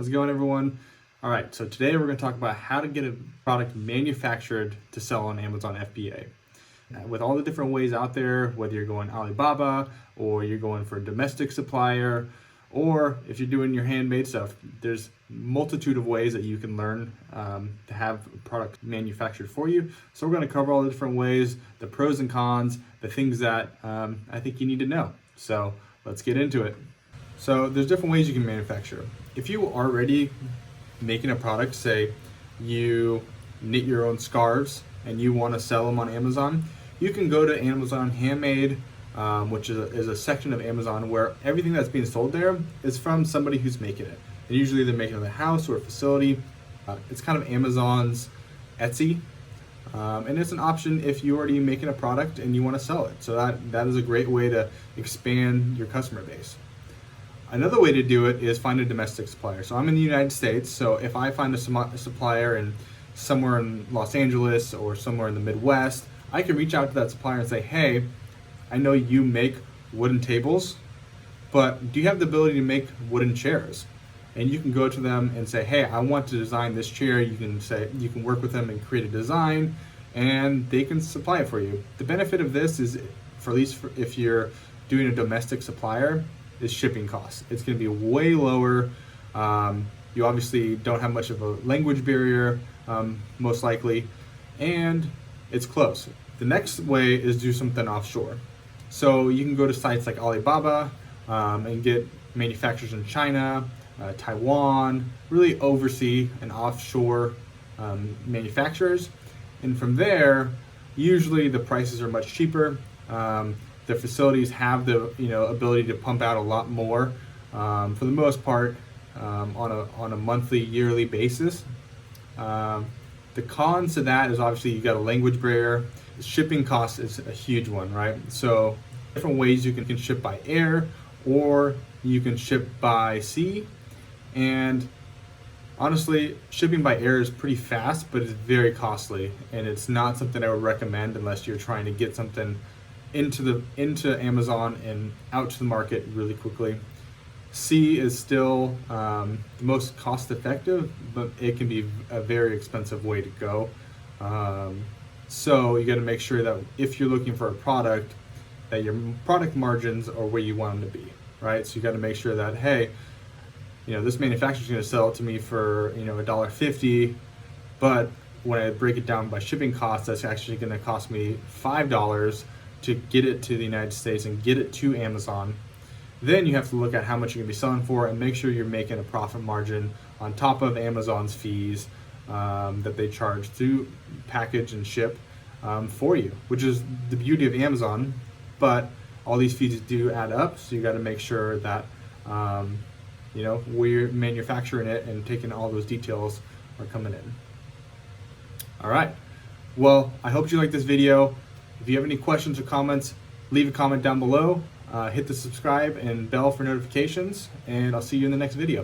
How's it going, everyone? All right, so today we're going to talk about how to get a product manufactured to sell on Amazon FBA. With all the different ways out there, whether you're going Alibaba or you're going for a domestic supplier, or if you're doing your handmade stuff, there's multitude of ways that you can learn to have a product manufactured for you. So we're going to cover all the different ways, the pros and cons, the things that I think you need to know. So let's get into it. So there's different ways you can manufacture. If you are already making a product, say you knit your own scarves and you want to sell them on Amazon, you can go to Amazon Handmade, which is a section of Amazon where everything that's being sold there is from somebody who's making it. And usually they're making it in a house or a facility. It's kind of Amazon's Etsy. And it's an option if you're already making a product and you want to sell it. So that is a great way to expand your customer base. Another way to do it is find a domestic supplier. So I'm in the United States, so if I find a supplier somewhere in Los Angeles or somewhere in the Midwest, I can reach out to that supplier and say, hey, I know you make wooden tables, but do you have the ability to make wooden chairs? And you can go to them and say, hey, I want to design this chair. You can work with them and create a design, and they can supply it for you. The benefit of this is, if you're doing a domestic supplier, is shipping costs. It's going to be way lower. You obviously don't have much of a language barrier, most likely, and it's close. The next way is do something offshore. So you can go to sites like Alibaba and get manufacturers in China, Taiwan, really oversee and offshore manufacturers. And from there, usually the prices are much cheaper. The facilities have the ability to pump out a lot more, for the most part, on a monthly, yearly basis. The cons to that is obviously you got a language barrier. Shipping costs is a huge one, right? So different ways you can ship by air, or you can ship by sea. And honestly, shipping by air is pretty fast, but it's very costly, and it's not something I would recommend unless you're trying to get something into Amazon and out to the market really quickly. Sea is still the most cost effective, but it can be a very expensive way to go. So you got to make sure that if you're looking for a product, that your product margins are where you want them to be, right? So you got to make sure that, hey, this manufacturer is going to sell it to me for $1.50, but when I break it down by shipping costs, that's actually going to cost me $5 to get it to the United States and get it to Amazon. Then you have to look at how much you're going to be selling for and make sure you're making a profit margin on top of Amazon's fees that they charge to package and ship for you, which is the beauty of Amazon. But all these fees do add up, so you got to make sure that we're manufacturing it and taking all those details are coming in. All right. Well, I hope you liked this video. If you have any questions or comments, leave a comment down below. Hit the subscribe and bell for notifications, and I'll see you in the next video.